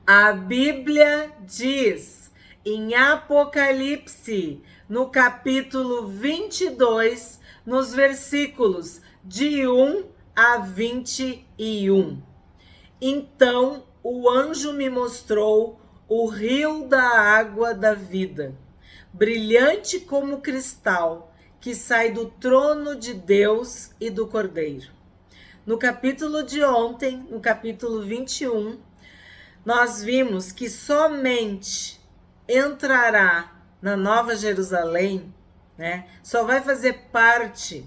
A Bíblia diz em Apocalipse, no capítulo 22, nos versículos de 1 a 21. Então o anjo me mostrou o rio da água da vida, brilhante como cristal, que sai do trono de Deus e do Cordeiro. No capítulo de ontem, no capítulo 21, nós vimos que somente entrará na Nova Jerusalém, né? Só vai fazer parte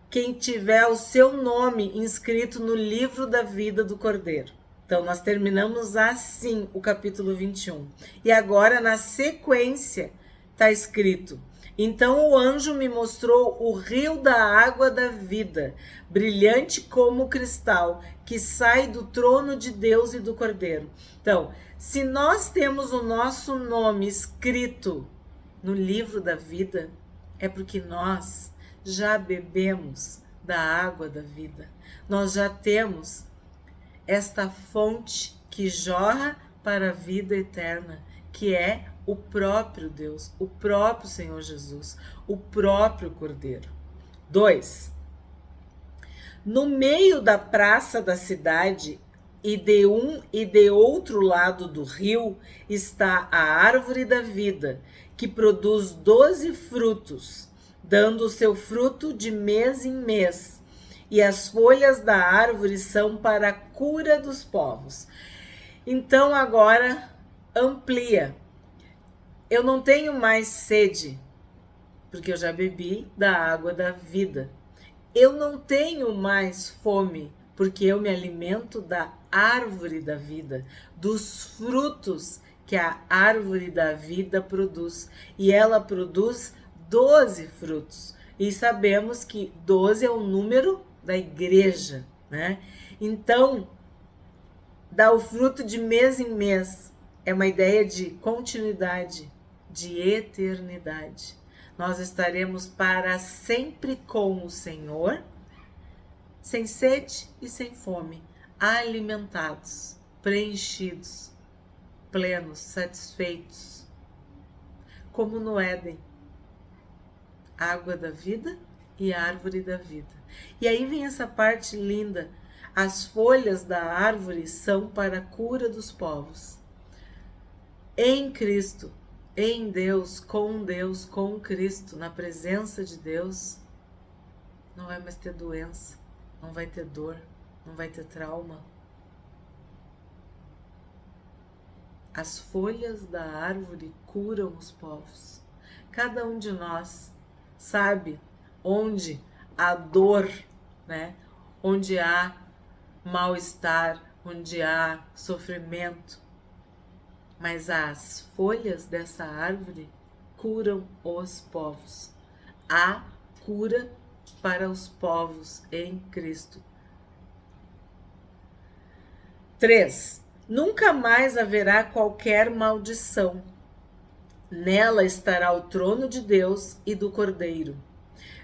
quem tiver o seu nome inscrito no livro da vida do Cordeiro. Então, nós terminamos assim o capítulo 21. E agora, na sequência, está escrito: então o anjo me mostrou o rio da água da vida, brilhante como cristal, que sai do trono de Deus e do Cordeiro. Então, se nós temos o nosso nome escrito no livro da vida, é porque nós já bebemos da água da vida. Nós já temos esta fonte que jorra para a vida eterna, que é o próprio Deus, o próprio Senhor Jesus, o próprio Cordeiro. 2. No meio da praça da cidade e de um e de outro lado do rio está a árvore da vida, que produz 12 frutos, dando o seu fruto de mês em mês. E as folhas da árvore são para a cura dos povos. Então agora amplia. Eu não tenho mais sede, porque eu já bebi da água da vida. Eu não tenho mais fome, porque eu me alimento da árvore da vida, dos frutos que a árvore da vida produz. E ela produz 12 frutos. E sabemos que 12 é o número da igreja, né? Então, dá o fruto de mês em mês. É uma ideia de continuidade, de eternidade. Nós estaremos para sempre com o Senhor, sem sede e sem fome, alimentados, preenchidos, plenos, satisfeitos, como no Éden. Água da vida e árvore da vida. E aí vem essa parte linda. As folhas da árvore são para a cura dos povos. Em Cristo, em Deus, com Cristo, na presença de Deus, não vai mais ter doença, não vai ter dor, não vai ter trauma. As folhas da árvore curam os povos. Cada um de nós sabe onde há dor, né? Onde há mal-estar, onde há sofrimento. Mas as folhas dessa árvore curam os povos. Há cura para os povos em Cristo. 3. Nunca mais haverá qualquer maldição. Nela estará o trono de Deus e do Cordeiro.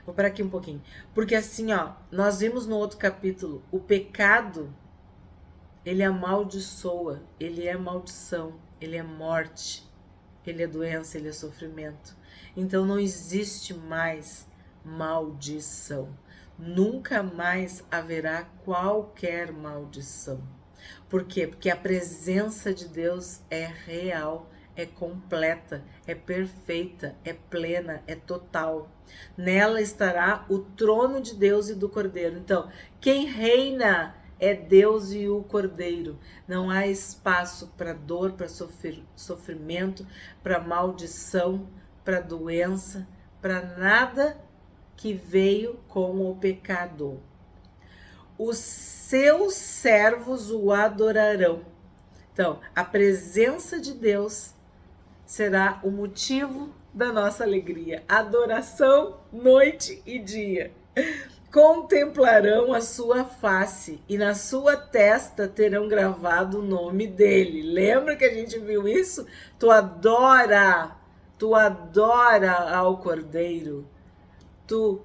Vou parar aqui um pouquinho. Porque assim, ó, nós vimos no outro capítulo, o pecado, ele amaldiçoa, ele é maldição, ele é morte, ele é doença, ele é sofrimento. Então não existe mais maldição. Nunca mais haverá qualquer maldição. Por quê? Porque a presença de Deus é real, é completa, é perfeita, é plena, é total. Nela estará o trono de Deus e do Cordeiro. Então, quem reina é Deus e o Cordeiro. Não há espaço para dor, para sofrimento, para maldição, para doença, para nada que veio com o pecado. Os seus servos o adorarão. Então, a presença de Deus será o motivo da nossa alegria. Adoração, noite e dia. Contemplarão a sua face e na sua testa terão gravado o nome dele. Lembra que a gente viu isso? Tu adora ao Cordeiro. Tu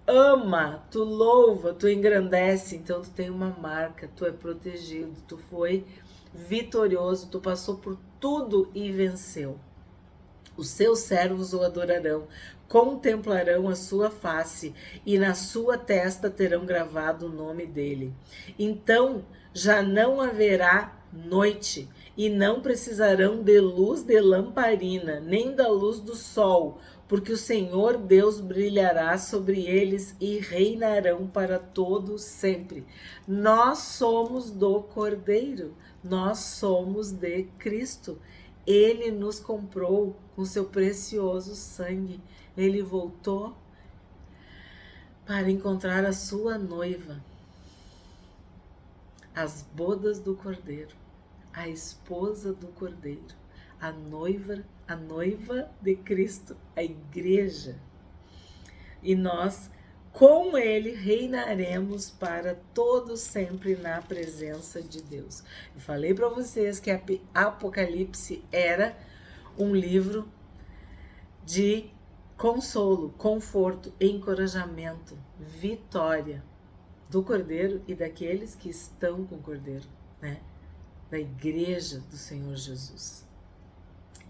ama, tu louva, tu engrandece, então tu tem uma marca, tu é protegido, tu foi vitorioso, tu passou por tudo e venceu. Os seus servos o adorarão, contemplarão a sua face e na sua testa terão gravado o nome dele. Então já não haverá noite e não precisarão de luz de lamparina, nem da luz do sol, porque o Senhor Deus brilhará sobre eles e reinarão para todo sempre. Nós somos do Cordeiro, nós somos de Cristo. Ele nos comprou com seu precioso sangue. Ele voltou para encontrar a sua noiva, as bodas do Cordeiro, a esposa do Cordeiro, a noiva de Cristo, a igreja. E nós, com ele, reinaremos para todo sempre na presença de Deus. Eu falei para vocês que Apocalipse era um livro de consolo, conforto, encorajamento, vitória do Cordeiro e daqueles que estão com o Cordeiro, né? Da igreja do Senhor Jesus.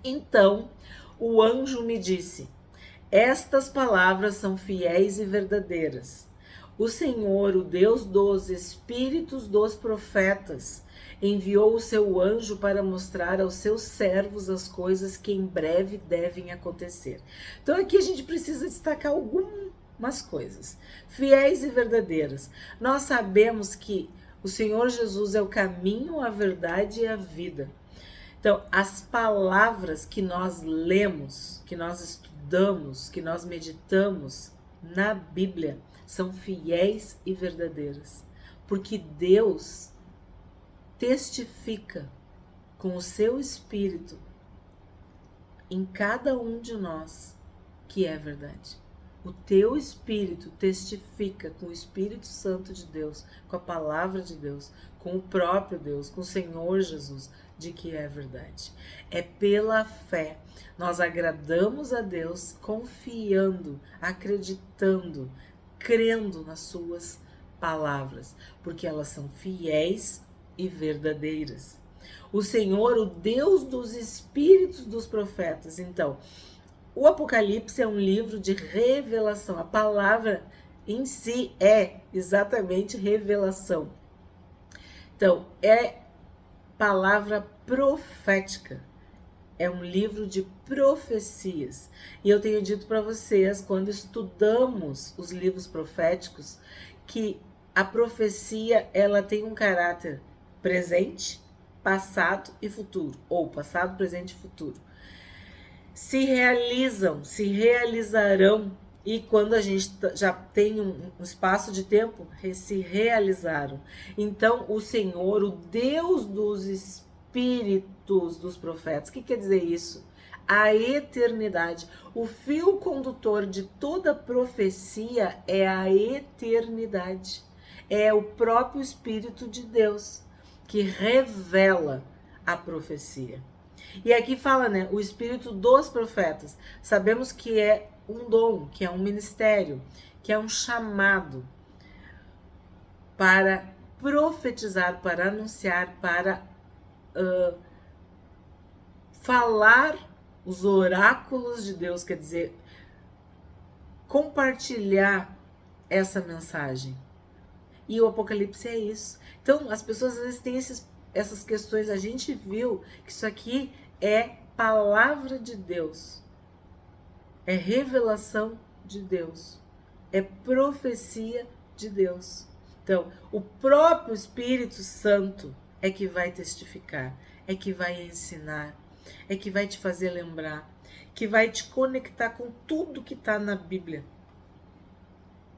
Então, o anjo me disse: estas palavras são fiéis e verdadeiras. O Senhor, o Deus dos espíritos dos profetas, enviou o seu anjo para mostrar aos seus servos as coisas que em breve devem acontecer. Então aqui a gente precisa destacar algumas coisas. Fiéis e verdadeiras. Nós sabemos que o Senhor Jesus é o caminho, a verdade e a vida. Então, as palavras que nós lemos, que nós estudamos, que nós meditamos na Bíblia são fiéis e verdadeiras, porque Deus testifica com o seu Espírito em cada um de nós que é verdade. O teu Espírito testifica com o Espírito Santo de Deus, com a palavra de Deus, com o próprio Deus, com o Senhor Jesus, de que é verdade. É pela fé. Nós agradamos a Deus confiando, acreditando, crendo nas suas palavras, porque elas são fiéis e verdadeiras. O Senhor, o Deus dos espíritos dos profetas. Então, o Apocalipse é um livro de revelação. A palavra em si é exatamente revelação. Então, é palavra profética. É um livro de profecias. E eu tenho dito para vocês, quando estudamos os livros proféticos, que a profecia ela tem um caráter presente, passado e futuro. Ou passado, presente e futuro. Se realizam, se realizarão, e quando a gente já tem um espaço de tempo, se realizaram. Então, o Senhor, o Deus dos espíritos dos profetas, o que quer dizer isso? A eternidade. O fio condutor de toda profecia é a eternidade. É o próprio Espírito de Deus que revela a profecia. E aqui fala, né, o espírito dos profetas. Sabemos que é um dom, que é um ministério, que é um chamado para profetizar, para anunciar, para falar os oráculos de Deus, quer dizer, compartilhar essa mensagem. E o Apocalipse é isso. Então, as pessoas às vezes têm essas questões. A gente viu que isso aqui é palavra de Deus, é revelação de Deus, é profecia de Deus. Então, o próprio Espírito Santo é que vai testificar, é que vai ensinar, é que vai te fazer lembrar, que vai te conectar com tudo que está na Bíblia,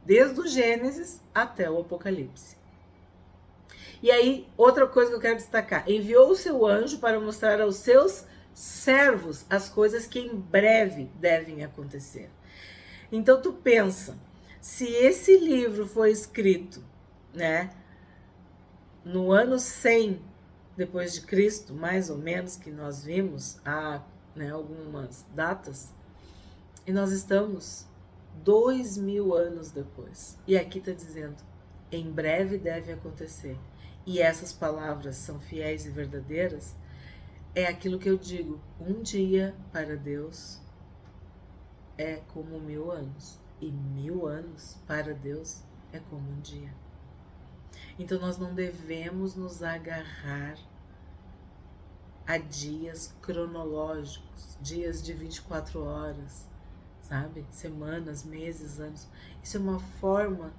desde o Gênesis até o Apocalipse. E aí, outra coisa que eu quero destacar: enviou o seu anjo para mostrar aos seus servos as coisas que em breve devem acontecer. Então tu pensa, se esse livro foi escrito, né, no ano 100 depois de Cristo, mais ou menos, que nós vimos há, né, algumas datas, e nós estamos 2000 anos depois. E aqui está dizendo, em breve deve acontecer. E essas palavras são fiéis e verdadeiras. É aquilo que eu digo, um dia para Deus é como 1000 anos. E 1000 anos para Deus é como um dia. Então nós não devemos nos agarrar a dias cronológicos, dias de 24 horas, sabe? Semanas, meses, anos. Isso é uma forma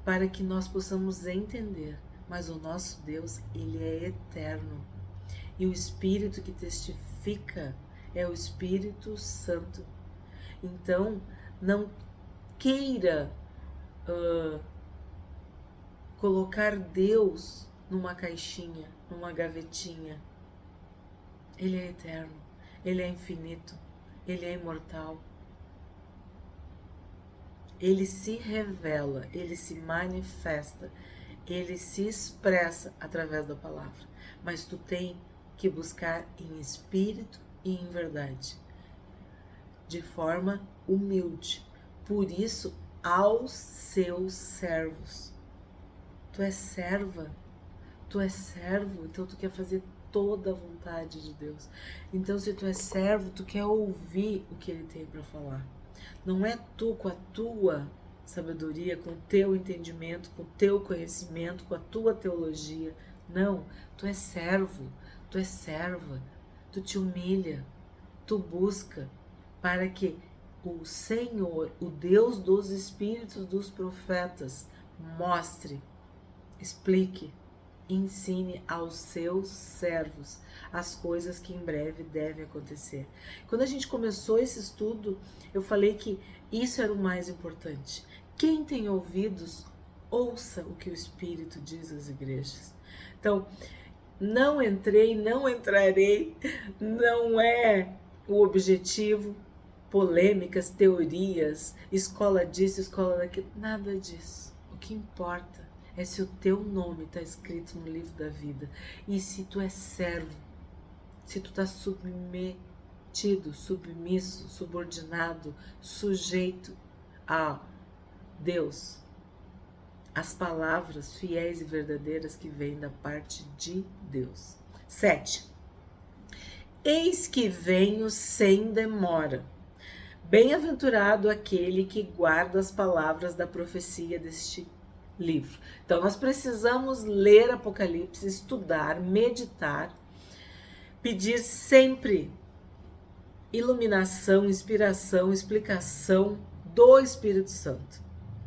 para que nós possamos entender. Mas o nosso Deus, ele é eterno. E o Espírito que testifica é o Espírito Santo. Então, não queira colocar Deus numa caixinha, numa gavetinha. Ele é eterno, ele é infinito, ele é imortal. Ele se revela, ele se manifesta, ele se expressa através da palavra. Mas tu tem que buscar em espírito e em verdade, de forma humilde. Por isso, aos seus servos. Tu és serva, tu és servo, então tu quer fazer toda a vontade de Deus. Então, se tu és servo, tu quer ouvir o que ele tem para falar. Não é tu com a tua sabedoria, com o teu entendimento, com o teu conhecimento, com a tua teologia. Não, tu és servo, tu és serva, tu te humilha, tu busca para que o Senhor, o Deus dos espíritos dos profetas, mostre, explique, ensine aos seus servos as coisas que em breve devem acontecer. Quando a gente começou esse estudo, eu falei que isso era o mais importante. Quem tem ouvidos, ouça o que o Espírito diz às igrejas. Então, não entrei, não entrarei, não é o objetivo, polêmicas, teorias, escola disso, escola daquilo, nada disso. O que importa é se o teu nome está escrito no livro da vida e se tu é servo, se tu está submetido, submisso, subordinado, sujeito a Deus, as palavras fiéis e verdadeiras que vêm da parte de Deus. 7. Eis que venho sem demora. Bem-aventurado aquele que guarda as palavras da profecia deste livro. Então, nós precisamos ler Apocalipse, estudar, meditar, pedir sempre iluminação, inspiração, explicação do Espírito Santo,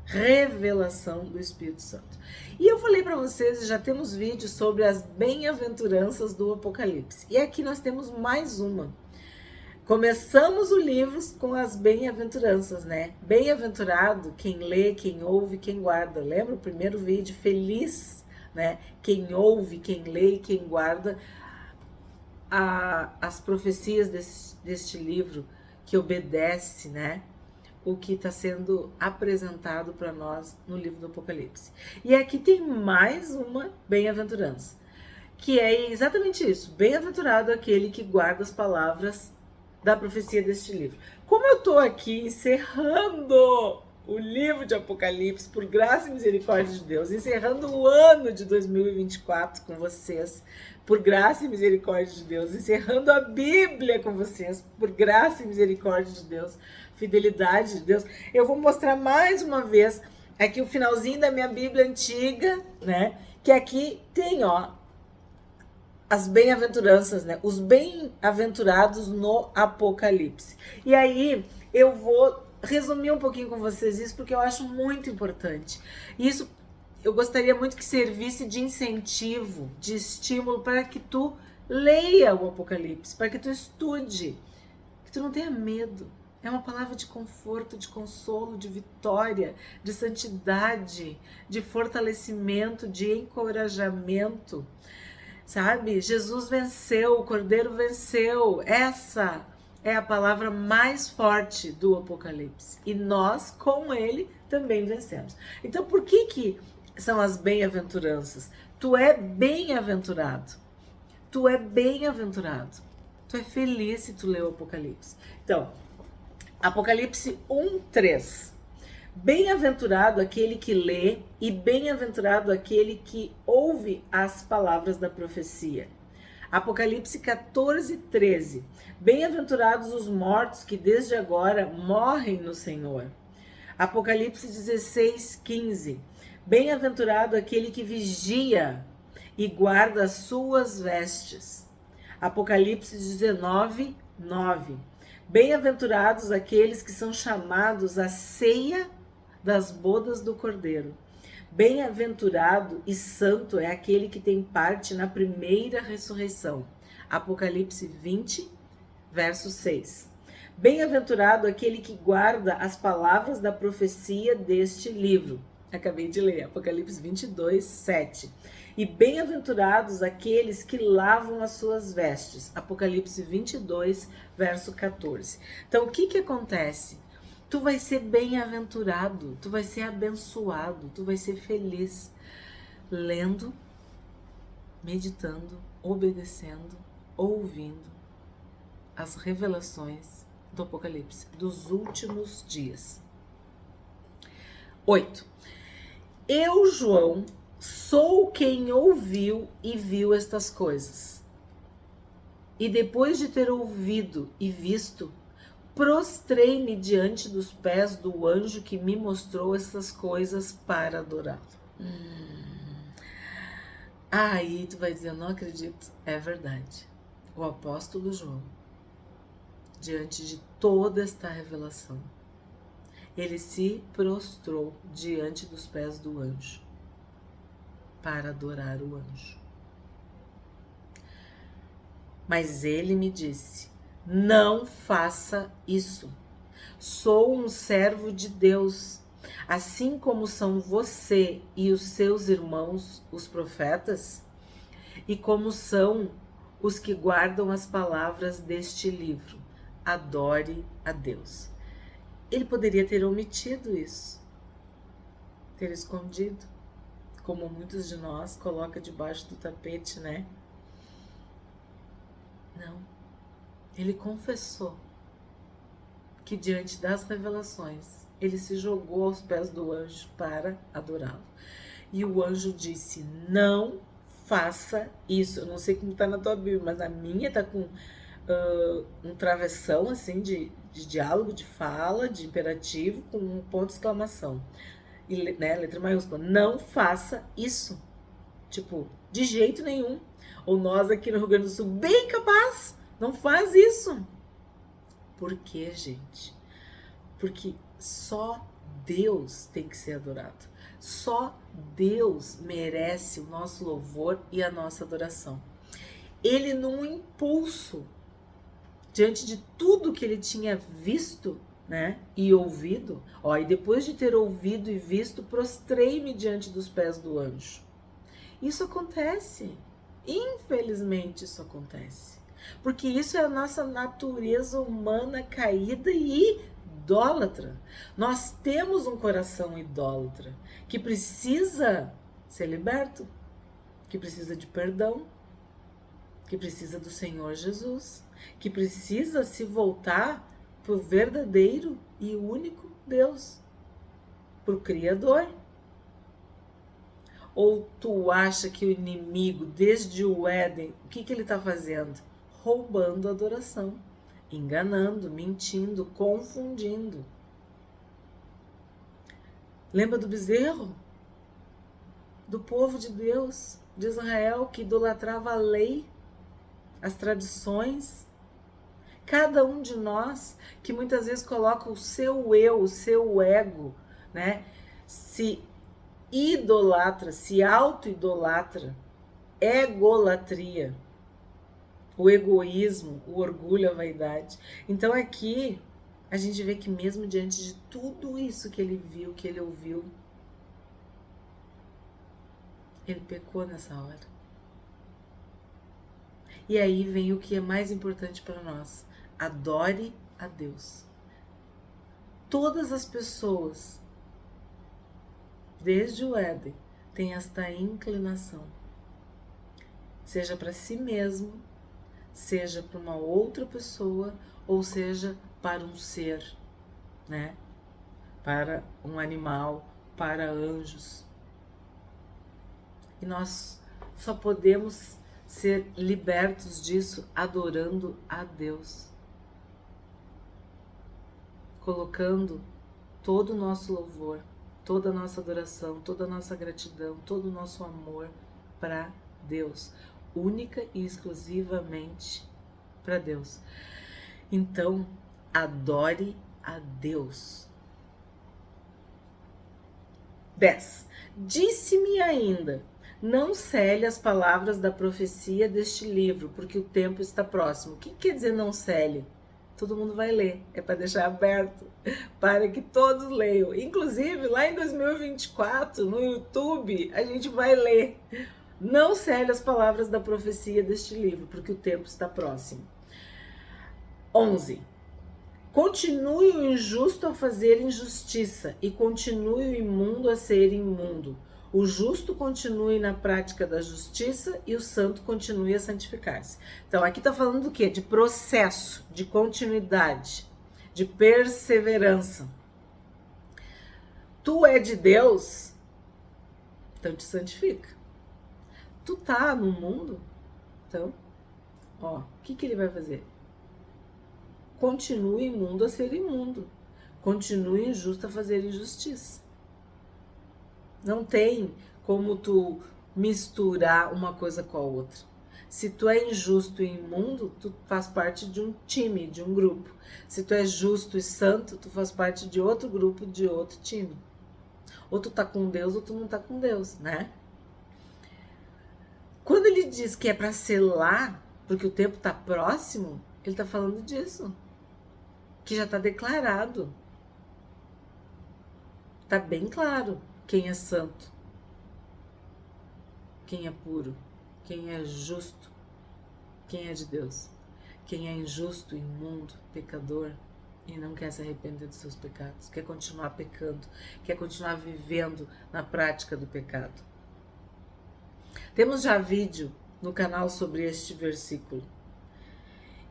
revelação do Espírito Santo. E eu falei para vocês, já temos vídeos sobre as bem-aventuranças do Apocalipse. E aqui nós temos mais uma. Começamos o livro com as bem-aventuranças, né? Bem-aventurado quem lê, quem ouve, quem guarda. Lembra o primeiro vídeo? Feliz, né? Quem ouve, quem lê e quem guarda as profecias deste livro, que obedece, né? O que está sendo apresentado para nós no livro do Apocalipse. E aqui tem mais uma bem-aventurança, que é exatamente isso. Bem-aventurado aquele que guarda as palavras da profecia deste livro. Como eu estou aqui encerrando o livro de Apocalipse, por graça e misericórdia de Deus, encerrando o ano de 2024 com vocês, por graça e misericórdia de Deus, encerrando a Bíblia com vocês, por graça e misericórdia de Deus, fidelidade de Deus, eu vou mostrar mais uma vez aqui o finalzinho da minha Bíblia antiga, né? Que aqui tem, ó, as bem-aventuranças, né? Os bem-aventurados no Apocalipse. E aí eu vou resumir um pouquinho com vocês isso, porque eu acho muito importante. Isso eu gostaria muito que servisse de incentivo, de estímulo para que tu leia o Apocalipse, para que tu estude, que tu não tenha medo. É uma palavra de conforto, de consolo, de vitória, de santidade, de fortalecimento, de encorajamento. Sabe? Jesus venceu, o Cordeiro venceu. Essa é a palavra mais forte do Apocalipse. E nós, com ele, também vencemos. Então, por que são as bem-aventuranças? Tu é bem-aventurado. Tu é bem-aventurado. Tu é feliz se tu lê o Apocalipse. Então, Apocalipse 1:3. Bem-aventurado aquele que lê e bem-aventurado aquele que ouve as palavras da profecia. Apocalipse 14:13. Bem-aventurados os mortos que desde agora morrem no Senhor. Apocalipse 16:15. Bem-aventurado aquele que vigia e guarda as suas vestes. Apocalipse 19:9. Bem-aventurados aqueles que são chamados à ceia das bodas do Cordeiro. Bem-aventurado e santo é aquele que tem parte na primeira ressurreição. Apocalipse 20, verso 6. Bem-aventurado aquele que guarda as palavras da profecia deste livro. Acabei de ler, Apocalipse 22, 7. E bem-aventurados aqueles que lavam as suas vestes. Apocalipse 22, verso 14. Então, o que acontece? Tu vai ser bem-aventurado, tu vai ser abençoado, tu vai ser feliz, lendo, meditando, obedecendo, ouvindo as revelações do Apocalipse, dos últimos dias. 8. Eu, João, sou quem ouviu e viu estas coisas. E depois de ter ouvido e visto, prostrei-me diante dos pés do anjo que me mostrou essas coisas para adorá-lo. Aí tu vai dizer, não acredito. É verdade. O apóstolo João, diante de toda esta revelação, ele se prostrou diante dos pés do anjo para adorar o anjo. Mas ele me disse, não faça isso. Sou um servo de Deus, assim como são você e os seus irmãos, os profetas, e como são os que guardam as palavras deste livro. Adore a Deus. Ele poderia ter omitido isso, ter escondido, como muitos de nós coloca debaixo do tapete, né? Não. Ele confessou que diante das revelações, ele se jogou aos pés do anjo para adorá-lo. E o anjo disse, não faça isso. Eu não sei como está na tua Bíblia, mas na minha está com um travessão assim de diálogo, de fala, de imperativo, com um ponto de exclamação. E, né, letra maiúscula. Não faça isso. Tipo, de jeito nenhum. Ou nós aqui no Rio Grande do Sul, bem capaz, não faz isso. Por quê, gente? Porque só Deus tem que ser adorado. Só Deus merece o nosso louvor e a nossa adoração. Ele, num impulso, diante de tudo que ele tinha visto, né, e ouvido, e depois de ter ouvido e visto, prostrei-me diante dos pés do anjo. Isso acontece. Infelizmente isso acontece. Porque isso é a nossa natureza humana caída e idólatra. Nós temos um coração idólatra que precisa ser liberto, que precisa de perdão, que precisa do Senhor Jesus, que precisa se voltar para o verdadeiro e único Deus, para o Criador. Ou tu acha que o inimigo, desde o Éden, o que ele está fazendo? Roubando a adoração, enganando, mentindo, confundindo. Lembra do bezerro? Do povo de Deus, de Israel, que idolatrava a lei, as tradições. Cada um de nós que muitas vezes coloca o seu eu, o seu ego, né? Se idolatra, se auto-idolatra, egolatria, o egoísmo, o orgulho, a vaidade. Então aqui a gente vê que mesmo diante de tudo isso que ele viu, que ele ouviu, ele pecou nessa hora. E aí vem o que é mais importante para nós: adore a Deus. Todas as pessoas, desde o Éden, têm esta inclinação, seja para si mesmo, seja para uma outra pessoa, ou seja para um ser né? Para um animal, para anjos. E nós só podemos ser libertos disso adorando a Deus, colocando todo o nosso louvor, toda a nossa adoração, toda a nossa gratidão, todo o nosso amor para Deus, única e exclusivamente para Deus. Então, adore a Deus. 10. Disse-me ainda: não cele as palavras da profecia deste livro, porque o tempo está próximo. O que quer dizer não cele? Todo mundo vai ler, é para deixar aberto, para que todos leiam. Inclusive, lá em 2024, no YouTube, a gente vai ler. Não cele as palavras da profecia deste livro, porque o tempo está próximo. 11. Continue o injusto a fazer injustiça, e continue o imundo a ser imundo. O justo continue na prática da justiça e o santo continue a santificar-se. Então, aqui está falando do quê? De processo, de continuidade, de perseverança. Tu é de Deus, então te santifica. Tu tá no mundo, então, ó, o que ele vai fazer? Continue imundo a ser imundo. Continue injusto a fazer injustiça. Não tem como tu misturar uma coisa com a outra. Se tu é injusto e imundo, tu faz parte de um time, de um grupo. Se tu é justo e santo, tu faz parte de outro grupo, de outro time. Ou tu tá com Deus ou tu não tá com Deus, né? Quando ele diz que é para selar, porque o tempo tá próximo, ele tá falando disso. Que já tá declarado. Tá bem claro quem é santo, quem é puro, quem é justo, quem é de Deus. Quem é injusto, imundo, pecador e não quer se arrepender dos seus pecados, quer continuar pecando, quer continuar vivendo na prática do pecado. Temos já vídeo no canal sobre este versículo.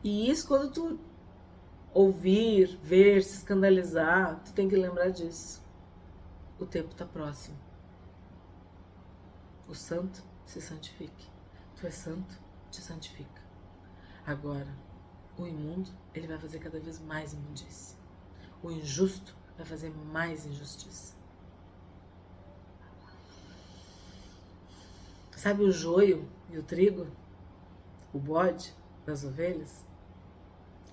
E isso, quando tu ouvir, ver, se escandalizar, tu tem que lembrar disso. O tempo está próximo. O santo se santifique. Tu é santo, te santifica. Agora, o imundo, ele vai fazer cada vez mais imundície. O injusto vai fazer mais injustiça. Sabe o joio e o trigo? O bode das ovelhas?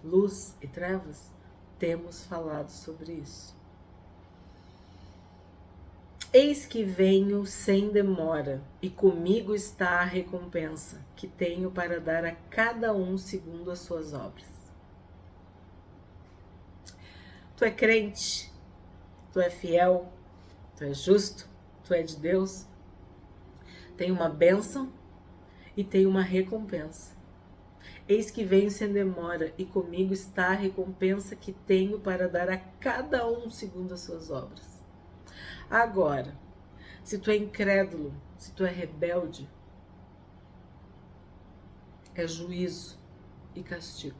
Luz e trevas? Temos falado sobre isso. Eis que venho sem demora, e comigo está a recompensa, que tenho para dar a cada um segundo as suas obras. Tu é crente, tu é fiel, tu é justo, tu é de Deus. Tem uma bênção e tem uma recompensa. Eis que venho sem demora, e comigo está a recompensa que tenho para dar a cada um segundo as suas obras. Agora, se tu é incrédulo, se tu é rebelde, é juízo e castigo.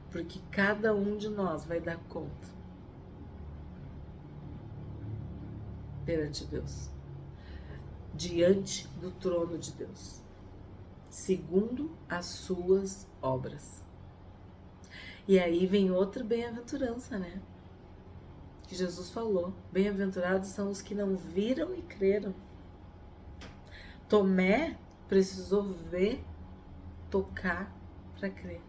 Porque cada um de nós vai dar conta perante Deus, diante do trono de Deus, segundo as suas obras. E aí vem outra bem-aventurança, né? Que Jesus falou: bem-aventurados são os que não viram e creram. Tomé precisou ver, tocar para crer.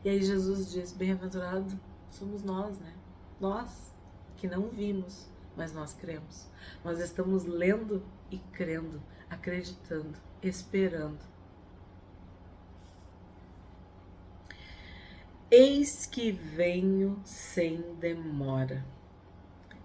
E aí Jesus diz: bem-aventurado somos nós, né? Nós que não vimos, mas nós cremos. Nós estamos lendo e crendo, acreditando, esperando. Eis que venho sem demora,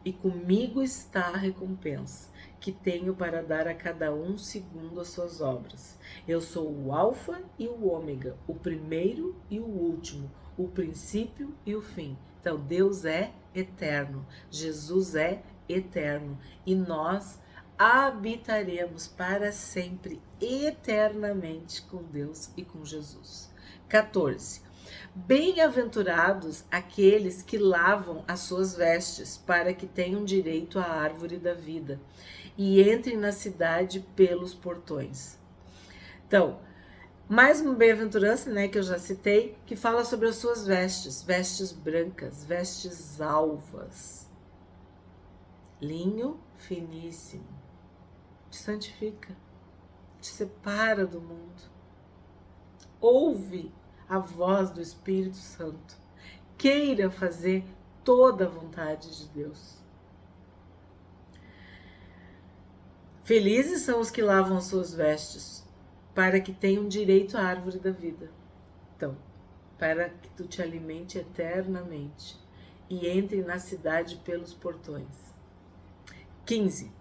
e comigo está a recompensa, que tenho para dar a cada um segundo as suas obras. Eu sou o Alfa e o Ômega, o primeiro e o último, o princípio e o fim. Então, Deus é eterno, Jesus é eterno, e nós habitaremos para sempre, eternamente, com Deus e com Jesus. 14. Bem-aventurados aqueles que lavam as suas vestes, para que tenham direito à árvore da vida e entrem na cidade pelos portões. Então, mais uma bem-aventurança, né, que eu já citei, que fala sobre as suas vestes, vestes brancas, vestes alvas, linho finíssimo, te santifica, te separa do mundo. Ouve a voz do Espírito Santo, queira fazer toda a vontade de Deus. Felizes são os que lavam as suas vestes, para que tenham direito à árvore da vida. Então, para que tu te alimente eternamente e entre na cidade pelos portões. 15.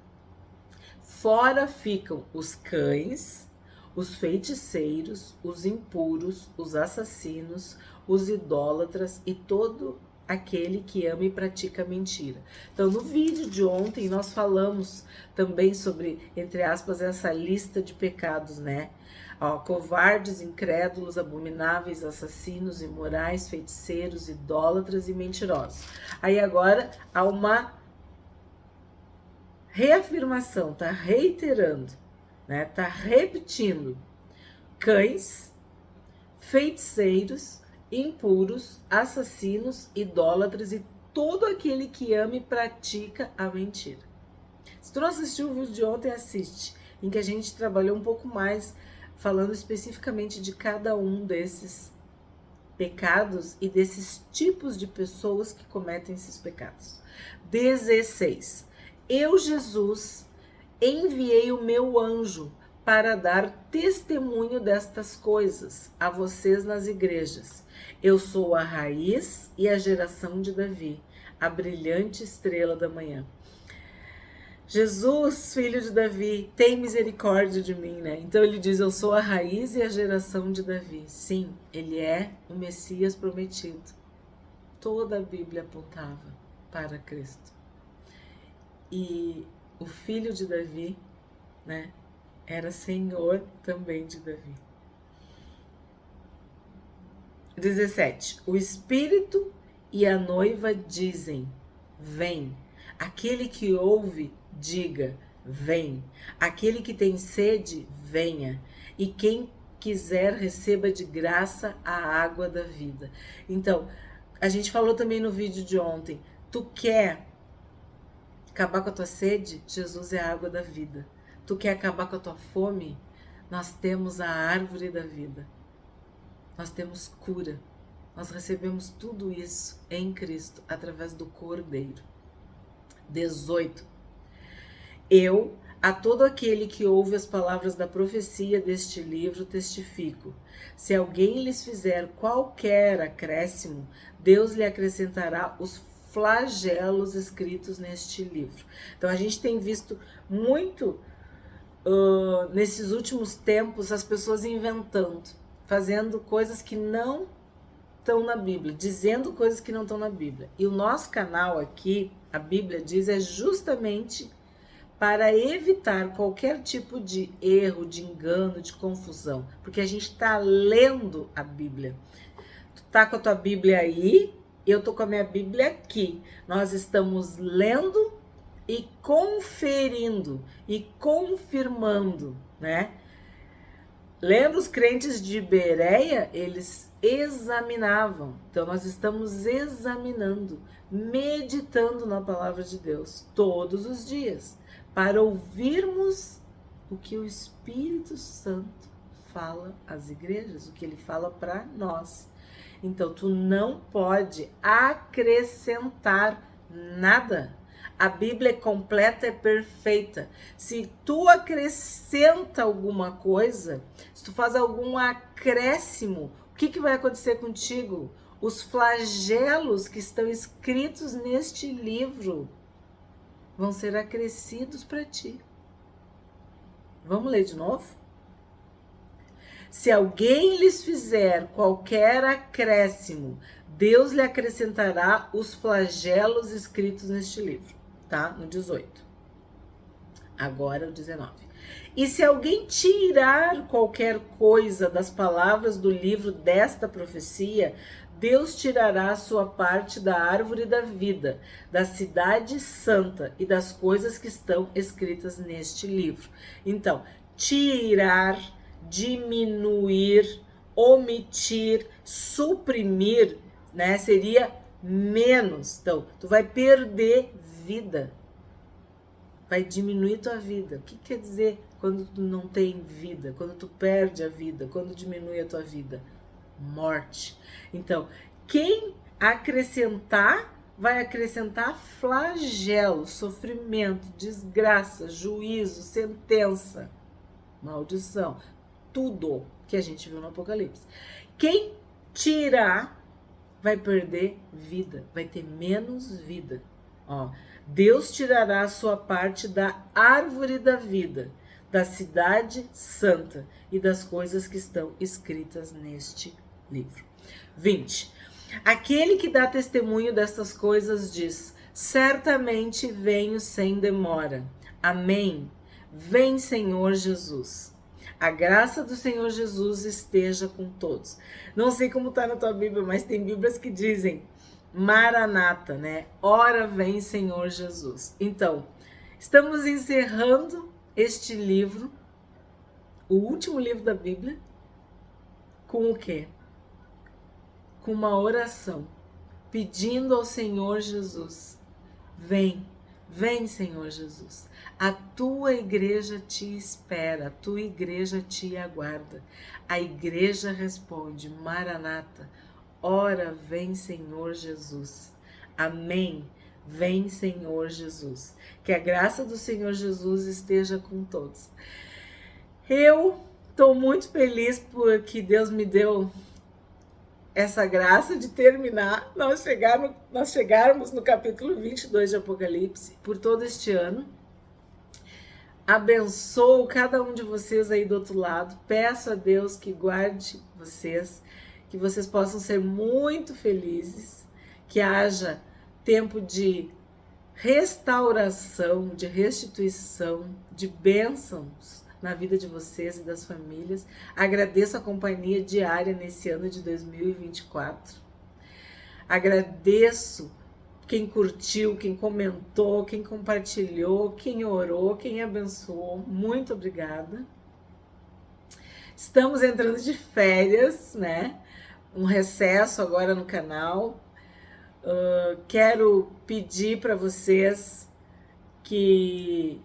Fora ficam os cães, os feiticeiros, os impuros, os assassinos, os idólatras e todo aquele que ama e pratica mentira. Então, no vídeo de ontem, nós falamos também sobre, entre aspas, essa lista de pecados, né? Ó, covardes, incrédulos, abomináveis, assassinos, imorais, feiticeiros, idólatras e mentirosos. Aí agora há uma reafirmação, tá reiterando, né? Tá repetindo. Cães, feiticeiros, impuros, assassinos, idólatras e todo aquele que ama e pratica a mentira. Se tu não assistiu o vídeo de ontem, assiste, em que a gente trabalhou um pouco mais, falando especificamente de cada um desses pecados e desses tipos de pessoas que cometem esses pecados. 16. Eu, Jesus, enviei o meu anjo para dar testemunho destas coisas a vocês nas igrejas. Eu sou a raiz e a geração de Davi, a brilhante estrela da manhã. Jesus, filho de Davi, tem misericórdia de mim, né? Então ele diz, eu sou a raiz e a geração de Davi. Sim, ele é o Messias prometido. Toda a Bíblia apontava para Cristo. E o filho de Davi, né, era senhor também de Davi. 17. O Espírito e a noiva dizem, vem. Aquele que ouve, diga, vem. Aquele que tem sede, venha. E quem quiser, receba de graça a água da vida. Então, a gente falou também no vídeo de ontem, tu quer acabar com a tua sede? Jesus é a água da vida. Tu quer acabar com a tua fome? Nós temos a árvore da vida. Nós temos cura. Nós recebemos tudo isso em Cristo, através do Cordeiro. 18. Eu, a todo aquele que ouve as palavras da profecia deste livro, testifico. Se alguém lhes fizer qualquer acréscimo, Deus lhe acrescentará os flagelos escritos neste livro. Então, a gente tem visto muito, nesses últimos tempos, as pessoas inventando, fazendo coisas que não estão na Bíblia, dizendo coisas que não estão na Bíblia. E o nosso canal aqui, a Bíblia diz, é justamente para evitar qualquer tipo de erro, de engano, de confusão. Porque a gente está lendo a Bíblia. Tu tá com a tua Bíblia aí, eu tô com a minha Bíblia aqui. Nós estamos lendo e conferindo e confirmando, né? Lembra os crentes de Bereia? Eles examinavam. Então, nós estamos examinando, meditando na palavra de Deus todos os dias, para ouvirmos o que o Espírito Santo fala às igrejas, o que ele fala para nós. Então, tu não pode acrescentar nada. A Bíblia é completa, é perfeita. Se tu acrescenta alguma coisa, se tu faz algum acréscimo, o que vai acontecer contigo? Os flagelos que estão escritos neste livro vão ser acrescidos para ti. Vamos ler de novo? Se alguém lhes fizer qualquer acréscimo, Deus lhe acrescentará os flagelos escritos neste livro, tá? No 18. Agora o 19. E se alguém tirar qualquer coisa das palavras do livro desta profecia, Deus tirará a sua parte da árvore da vida, da cidade santa e das coisas que estão escritas neste livro. Então, tirar, diminuir, omitir, suprimir, né, seria menos. Então, tu vai perder vida. Vai diminuir tua vida. O que quer dizer quando tu não tem vida? Quando tu perde a vida? Quando diminui a tua vida? Morte. Então, quem acrescentar, vai acrescentar flagelo, sofrimento, desgraça, juízo, sentença, maldição. Tudo que a gente viu no Apocalipse. Quem tirar, vai perder vida, vai ter menos vida. Ó, Deus tirará a sua parte da árvore da vida, da cidade santa e das coisas que estão escritas neste livro. 20. Aquele que dá testemunho destas coisas diz: certamente venho sem demora. Amém. Vem, Senhor Jesus. A graça do Senhor Jesus esteja com todos. Não sei como está na tua Bíblia, mas tem Bíblias que dizem Maranata, né? Ora vem, Senhor Jesus. Então, estamos encerrando este livro, o último livro da Bíblia, com o quê? Com uma oração, pedindo ao Senhor Jesus: vem, vem, Senhor Jesus. A tua igreja te espera, a tua igreja te aguarda. A igreja responde: Maranata, ora vem, Senhor Jesus. Amém. Vem, Senhor Jesus. Que a graça do Senhor Jesus esteja com todos. Eu estou muito feliz porque Deus me deu essa graça de terminar, nós chegarmos no capítulo 22 de Apocalipse por todo este ano. Abençoo cada um de vocês aí do outro lado. Peço a Deus que guarde vocês, que vocês possam ser muito felizes, que haja tempo de restauração, de restituição, de bênçãos na vida de vocês e das famílias. Agradeço a companhia diária nesse ano de 2024. Agradeço quem curtiu, quem comentou, quem compartilhou, quem orou, quem abençoou. Muito obrigada. Estamos entrando de férias, né? Um recesso agora no canal. Quero pedir para vocês que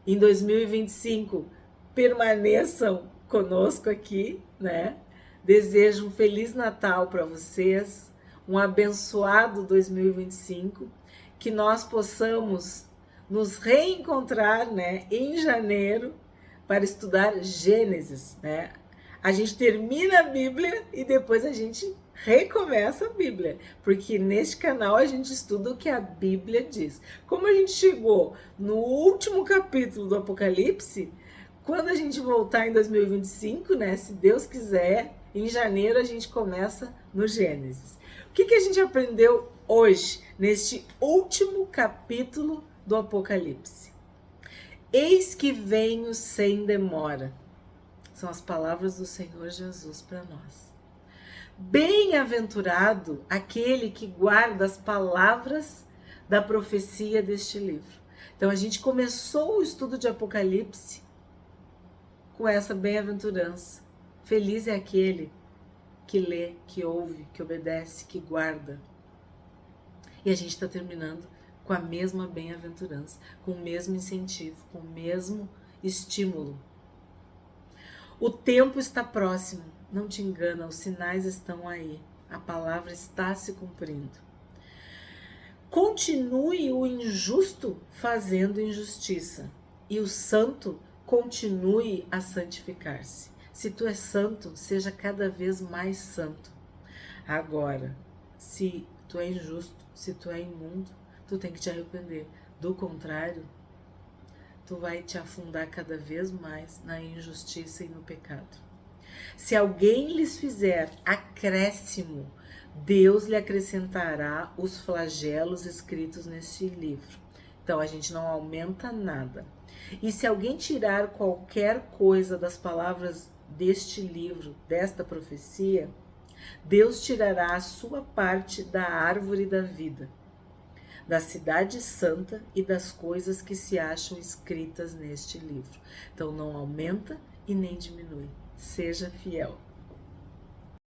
em 2025 permaneçam conosco aqui, né? Desejo um Feliz Natal para vocês, um abençoado 2025, que nós possamos nos reencontrar, né, em janeiro para estudar Gênesis, né? A gente termina a Bíblia e depois a gente recomeça a Bíblia, porque neste canal a gente estuda o que a Bíblia diz. Como a gente chegou no último capítulo do Apocalipse, quando a gente voltar em 2025, né, se Deus quiser, em janeiro a gente começa no Gênesis. O que a gente aprendeu hoje, neste último capítulo do Apocalipse? Eis que venho sem demora. São as palavras do Senhor Jesus para nós. Bem-aventurado aquele que guarda as palavras da profecia deste livro. Então a gente começou o estudo de Apocalipse com essa bem-aventurança. Feliz é aquele que lê, que ouve, que obedece, que guarda. E a gente está terminando com a mesma bem-aventurança, com o mesmo incentivo, com o mesmo estímulo. O tempo está próximo, não te engana, os sinais estão aí, a palavra está se cumprindo. Continue o injusto fazendo injustiça, e o santo continue a santificar-se. Se tu és santo, seja cada vez mais santo. Agora, se tu é injusto, se tu é imundo, tu tem que te arrepender. Do contrário, tu vai te afundar cada vez mais na injustiça e no pecado. Se alguém lhes fizer acréscimo, Deus lhe acrescentará os flagelos escritos neste livro. Então, a gente não aumenta nada. E se alguém tirar qualquer coisa das palavras deste livro, desta profecia, Deus tirará a sua parte da árvore da vida, da cidade santa e das coisas que se acham escritas neste livro. Então não aumenta e nem diminui. Seja fiel.